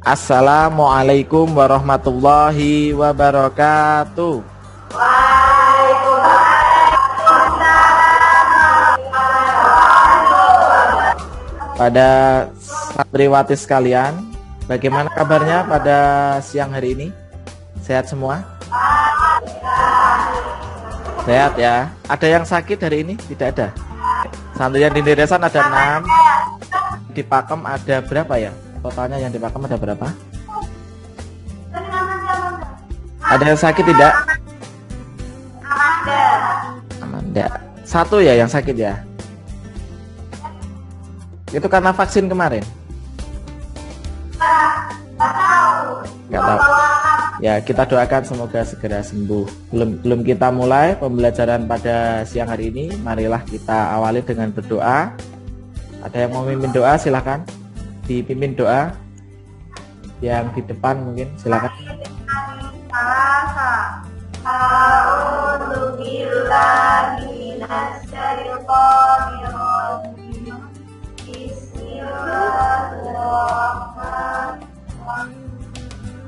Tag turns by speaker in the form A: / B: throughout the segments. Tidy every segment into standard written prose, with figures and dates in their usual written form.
A: Assalamualaikum warahmatullahi wabarakatuh. Pada santriwati sekalian, bagaimana kabarnya pada siang hari ini? Sehat semua? Sehat ya. Ada yang sakit hari ini? Tidak ada. Santri yang di deresan ada 6. Di Pakem ada berapa ya? Totalnya yang di Pakem ada berapa? Ada yang sakit tidak? Amanda. 1 ya yang sakit ya? Itu karena vaksin kemarin? Nggak tahu. Ya, kita doakan semoga segera sembuh. Belum kita mulai pembelajaran pada siang hari ini, marilah kita awali dengan berdoa. Ada yang mau memimpin doa, silakan. Dipimpin doa. Yang di depan mungkin, silakan.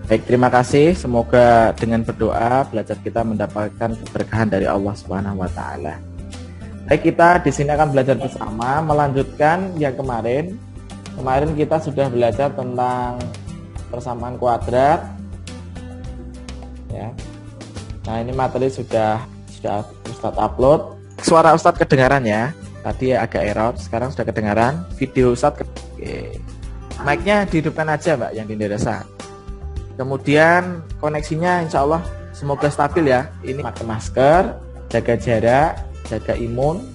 A: Baik, terima kasih. Semoga dengan berdoa belajar kita mendapatkan keberkahan dari Allah Subhanahu wa taala. Baik, kita di sini akan belajar bersama melanjutkan yang kemarin. Kemarin kita sudah belajar tentang persamaan kuadrat. Ya. Nah, ini materi sudah Ustadz upload. Suara Ustadz kedengaran ya. Tadi agak error, sekarang sudah kedengaran. Video Ustadz Oke. Mic-nya dihidupkan aja, Mbak, yang di desa. Kemudian koneksinya insya Allah semoga stabil ya. Ini pakai masker, jaga jarak, jaga imun,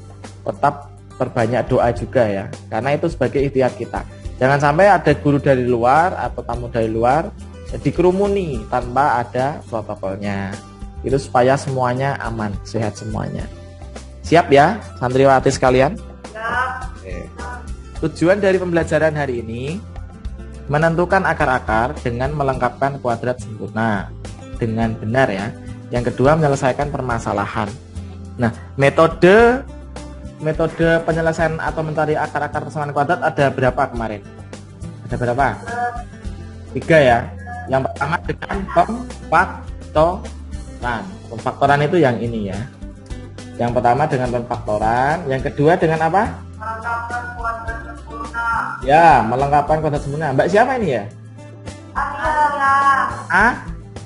A: tetap perbanyak doa juga ya. Karena itu sebagai ikhtiar kita. Jangan sampai ada guru dari luar atau tamu dari luar dikerumuni tanpa ada protokolnya. Itu supaya semuanya aman, sehat semuanya. Siap ya, santriwati sekalian? Oke. Tujuan dari pembelajaran hari ini menentukan akar-akar dengan melengkapkan kuadrat sempurna dengan benar ya. Yang kedua, menyelesaikan permasalahan. Nah, metode penyelesaian atau mencari akar-akar persamaan kuadrat ada berapa kemarin? Ada berapa? 3 ya. Yang pertama dengan pemfaktoran. Pemfaktoran itu yang ini ya. Yang pertama dengan pemfaktoran, yang kedua dengan apa? Melengkapkan kuadrat sempurna. Ya, melengkapkan kuadrat sempurna. Mbak siapa ini ya?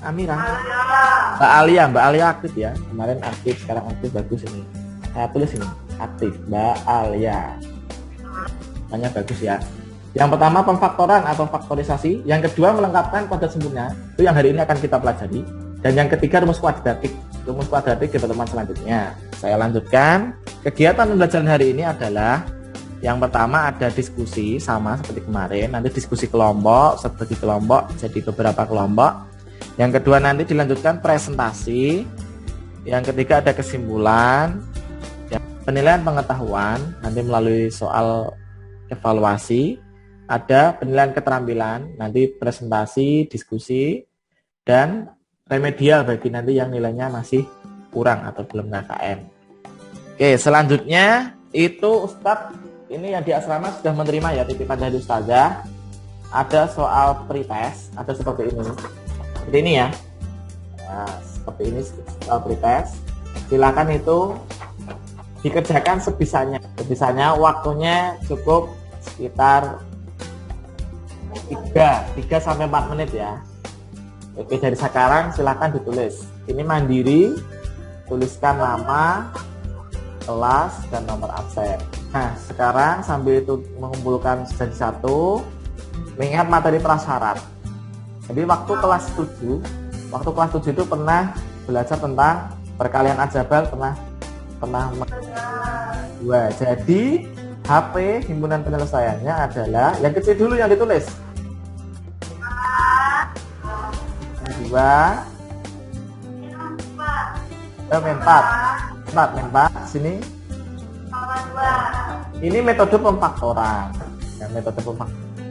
A: Amira. Mbak Alia aktif ya. Kemarin aktif, sekarang aktif, bagus ini. Saya tulis ini, aktif Mbak Alia. Namanya bagus ya. Yang pertama pemfaktoran atau faktorisasi, yang kedua melengkapkan kuadrat sempurna. Itu yang hari ini akan kita pelajari. Dan yang ketiga rumus kuadratik. Rumus kuadratik di pertemuan selanjutnya. Saya lanjutkan. Kegiatan pembelajaran hari ini adalah yang pertama ada diskusi sama seperti kemarin. Nanti diskusi kelompok, seperti kelompok jadi beberapa kelompok. Yang kedua nanti dilanjutkan presentasi. Yang ketiga ada kesimpulan. Penilaian pengetahuan nanti melalui soal evaluasi. Ada penilaian keterampilan, nanti presentasi, diskusi, dan remedial bagi nanti yang nilainya masih kurang atau belum KKM. Oke, selanjutnya itu Ustadz ini yang di asrama sudah menerima ya titipan dari Ustazah. Ada soal pretest, ada seperti ini. Seperti ini ya. Nah, seperti ini soal pretest. Silakan itu dikerjakan sebisanya. Sebisanya waktunya cukup sekitar 3 sampai 4 menit ya. Oke, dari sekarang silakan ditulis. Ini mandiri, tuliskan nama, kelas, dan nomor absen. Nah, sekarang sambil itu mengumpulkan jadi satu, mengingat materi prasyarat. Jadi waktu kelas 7 itu pernah belajar tentang perkalian aljabar, pernah dua. Jadi HP himpunan penyelesaiannya adalah yang kecil dulu yang ditulis. 2 4 sini. Ini metode pemfaktoran.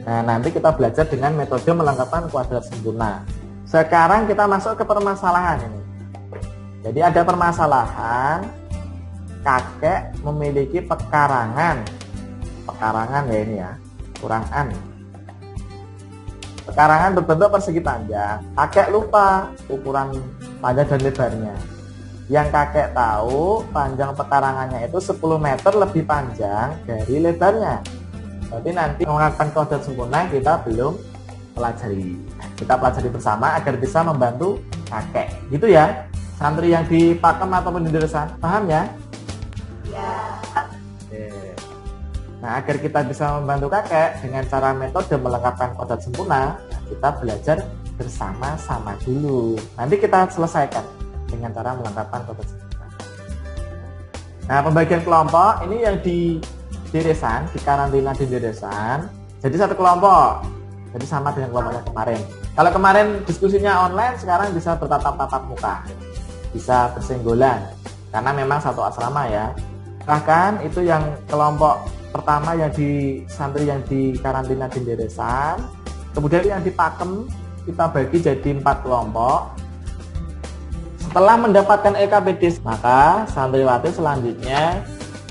A: Nah, nanti kita belajar dengan metode melengkapkan kuadrat sempurna. Sekarang kita masuk ke permasalahan ini. Jadi ada permasalahan kakek memiliki pekarangan ya ini ya, kurang an. Pekarangan berbentuk persegi panjang. Kakek lupa ukuran panjang dan lebarnya. Yang kakek tahu panjang pekarangannya itu 10 meter lebih panjang dari lebarnya. Berarti nanti menggunakan kodrat sempurna kita belum pelajari. Kita pelajari bersama agar bisa membantu kakek. Gitu ya. Santri yang di Pakem ataupun di Deresan, paham ya? Ya. Oke. Nah, agar kita bisa membantu kakek dengan cara metode melengkapkan kodrat sempurna, kita belajar bersama-sama dulu. Nanti kita selesaikan dengan cara melengkapkan kodrat sempurna. Nah, pembagian kelompok ini yang di Deresan, di karantina di Deresan. Jadi satu kelompok. Jadi sama dengan kelompoknya kemarin. Kalau kemarin diskusinya online, sekarang bisa bertatap-tatap muka. Bisa bersenggolan. Karena memang satu asrama ya. Bahkan itu yang kelompok pertama yang di santri yang di karantina di Deresan. Kemudian yang di Pakem kita bagi jadi 4 kelompok. Setelah mendapatkan EKPD, maka santriwati selanjutnya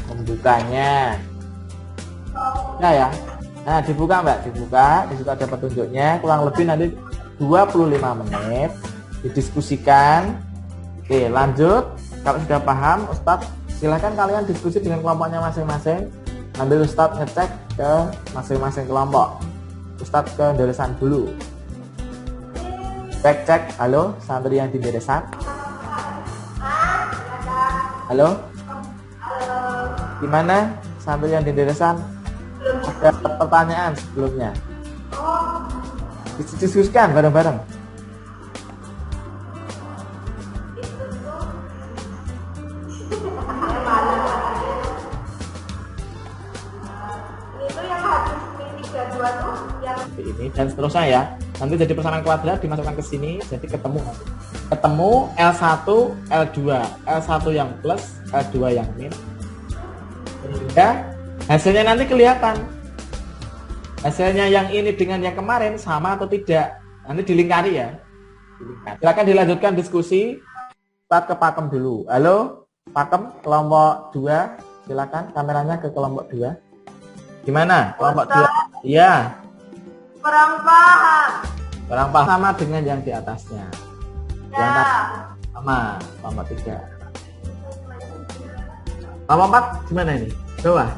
A: membukanya. Ya. Nah, dibuka Mbak, dibuka. Di situ ada petunjuknya. Kurang lebih nanti 25 menit didiskusikan. Oke, lanjut. Kalau sudah paham, Ustadz, silahkan kalian diskusi dengan kelompoknya masing-masing. Nanti Ustadz ngecek ke masing-masing kelompok. Ustadz ke Deresan dulu. Cek. Halo, santri yang di Deresan. Halo. Gimana santri yang di Deresan? Ada pertanyaan sebelumnya. Diskusikan bareng-bareng. Ini dan seterusnya ya. Nanti jadi persamaan kuadrat dimasukkan ke sini, jadi ketemu L1, L2, L1 yang plus, L2 yang min. Ya, hasilnya nanti kelihatan. Hasilnya yang ini dengan yang kemarin sama atau tidak. Nanti dilingkari ya. Silakan dilanjutkan diskusi. Start ke Pakem dulu. Halo, Pakem kelompok 2. Silakan kameranya ke kelompok 2. Gimana? Kelompok 2. Iya.
B: Kurang paham.
A: Kurang paham sama dengan yang di atasnya.
B: Ya.
A: Yang sama, kelompok 3. Kelompok 4 gimana ini? Bawah.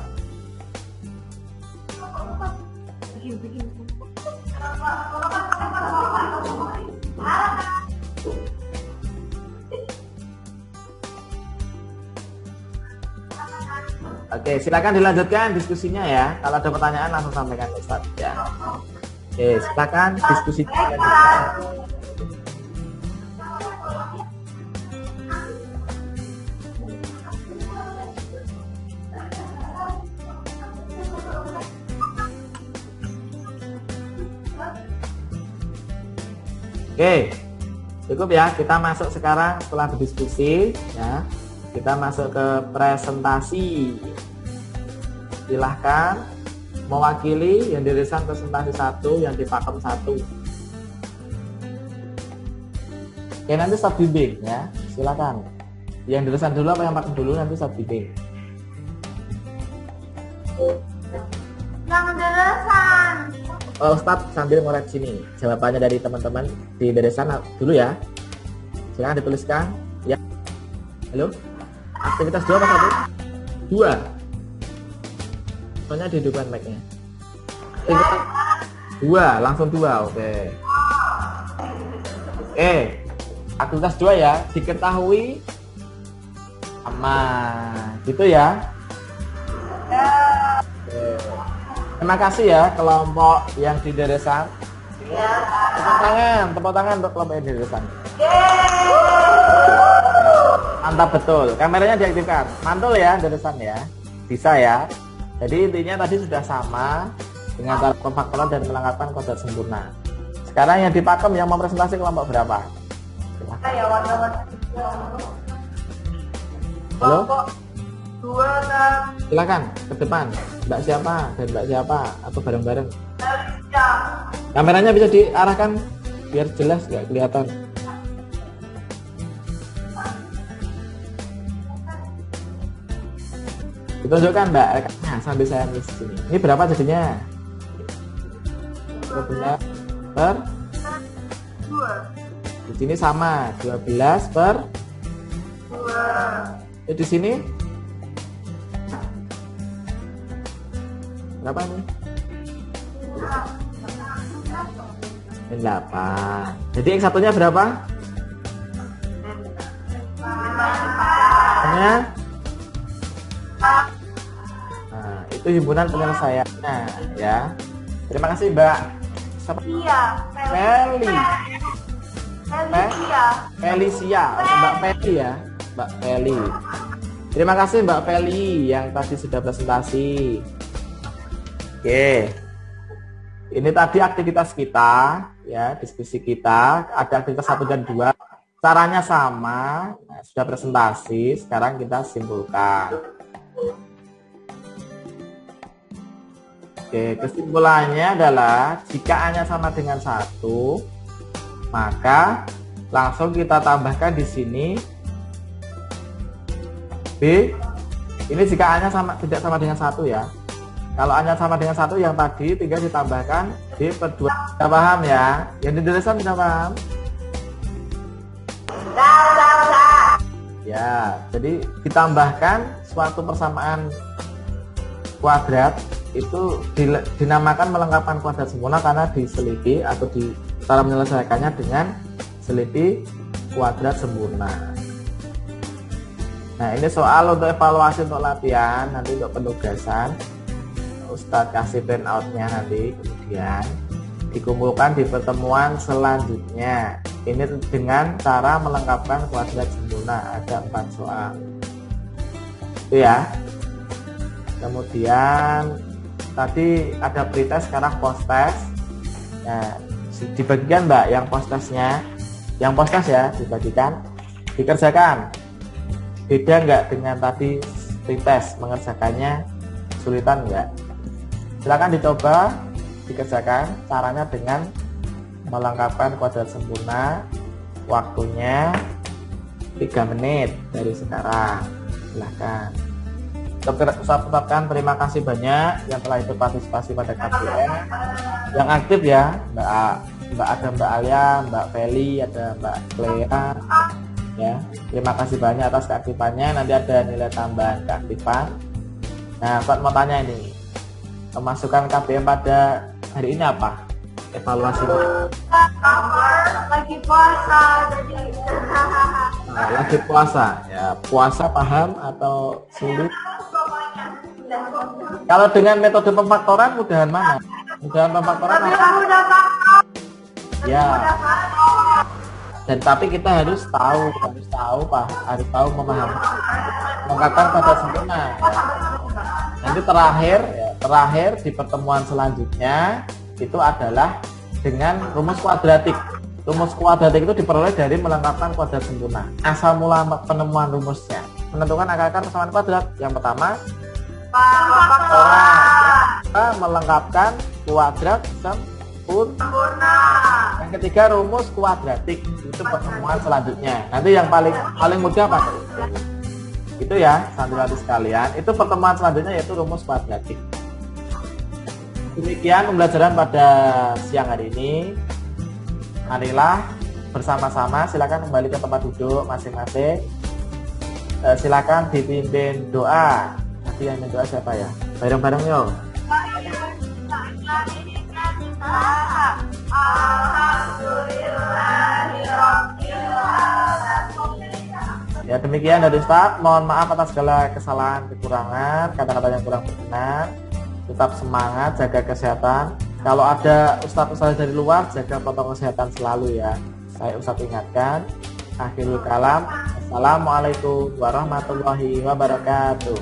A: Oke, silakan dilanjutkan diskusinya ya. Kalau ada pertanyaan langsung sampaikan ke Ustaz ya. Oke, silakan diskusinya. Oke, cukup ya. Kita masuk sekarang setelah berdiskusi ya. Kita masuk ke presentasi. Silahkan mewakili yang di Deresan presentasi 1, yang di Pakem 1. Oke, nanti start bimbing ya. Silakan. Yang di Deresan dulu apa yang Pakem dulu, nanti start bimbing.
B: Yang Deresan.
A: Oh, Ustadz sambil ngoreksi nih jawabannya dari teman-teman di Deresan dulu ya. Silakan dituliskan ya. Halo. Aktivitas 2 apa 1? 2. Soalnya dihidupkan mic-nya. Aktivitas 2, langsung 2, oke. Oke. Aktivitas 2 ya, diketahui aman. Gitu ya. Oke. Terima kasih ya kelompok yang di Deresan. Tepuk tangan untuk kelompok yang di Deresan. Mantap betul. Kameranya diaktifkan. Mantul ya Deresan ya. Bisa ya. Jadi intinya tadi sudah sama dengan cara pemfaktoran dan melengkapkan kodrat sempurna. Sekarang yang di Pakem yang mau presentasi kelompok berapa? Halo?
B: 2 dan
A: Silakan ke depan. Mbak siapa dan Mbak siapa atau bareng-bareng?
B: Elisa.
A: Kameranya bisa diarahkan biar jelas nggak kelihatan. Ditunjukkan Mbak rekannya sambil saya nulis di sini. Ini berapa jadinya? Benar. per
B: 2.
A: di sini sama 12 per
B: 2.
A: di sini berapa ini? 8. Jadi X satunya berapa? Nah, itu himpunan penyelesaiannya ya. Terima kasih Mbak. Siapa?
B: Iya.
A: Feli.
B: Felicia.
A: Felicia, Mbak Feli ya, Mbak Feli. Terima kasih Mbak Feli yang tadi sudah presentasi. Oke. Ini tadi aktivitas kita ya, diskusi kita. Ada aktivitas 1 dan 2. Caranya sama. Nah, sudah presentasi, sekarang kita simpulkan. Oke, kesimpulannya adalah jika A-nya sama dengan 1, maka langsung kita tambahkan di sini B. Ini jika A-nya tidak sama dengan 1 ya. Kalau A-nya sama dengan 1 yang tadi tinggal ditambahkan B per 2. Sudah paham ya? Yang dituliskan sudah paham? Ya, jadi ditambahkan suatu persamaan kuadrat itu dinamakan melengkapkan kuadrat sempurna karena diselipi atau di cara menyelesaikannya dengan selipi kuadrat sempurna. Nah, ini soal untuk evaluasi untuk latihan, nanti untuk penugasan Ustadz kasih printout-nya nanti, kemudian dikumpulkan di pertemuan selanjutnya. Ini dengan cara melengkapkan kuadrat sempurna, ada 4 soal. Itu ya. Kemudian tadi ada pretest, sekarang post test. Nah, dibagikan Mbak yang post testnya, yang post test ya dibagikan, dikerjakan. Beda nggak dengan tadi pretest, mengerjakannya sulitan nggak? Silakan dicoba dikerjakan. Caranya dengan melengkapkan kuadrat sempurna, waktunya 3 menit dari sekarang. Silahkan. Saya ucapkan terima kasih banyak yang telah ikut partisipasi pada KBM. Yang aktif ya, ada Mbak Alia, Mbak Feli, ada Mbak Clea. Ya, terima kasih banyak atas keaktifannya. Nanti ada nilai tambahan keaktifan. Nah, Pak mau tanya ini, pemasukan KBM pada hari ini apa? Evaluasinya.
B: Lagi puasa jadi.
A: Nah, lagi puasa ya. Puasa paham atau sulit? Kalau dengan metode pemfaktoran mudahan mana? Mudahan pemfaktoran apa? Ya. Dan tapi kita harus tahu Pak, harus tahu memahami mengatakan pada sempurna. Nanti terakhir di pertemuan selanjutnya itu adalah dengan rumus kuadratik. Rumus kuadratik itu diperoleh dari melengkapkan kuadrat sempurna. Asal mula penemuan rumusnya, menentukan akar persamaan kuadrat. Yang pertama, kita melengkapkan kuadrat sempurna. Yang ketiga, rumus kuadratik. Itu pertemuan selanjutnya. Nanti yang paling mudah apa? Itu ya, santriwati sekalian. Itu pertemuan selanjutnya yaitu rumus kuadratik. Demikian pembelajaran pada siang hari ini. Marilah bersama-sama, silakan kembali ke tempat duduk masing-masing. Silakan dipimpin doa. Nanti yang doa siapa ya? Bareng-bareng yuk. Ya, demikian dari Ustaz. Mohon maaf atas segala kesalahan, kekurangan, kata-kata yang kurang berkenan. Tetap semangat, jaga kesehatan. Kalau ada ustadz-ustadz dari luar, jaga protokol kesehatan selalu ya. Saya ustadz ingatkan. Akhirul kalam. Assalamualaikum warahmatullahi wabarakatuh.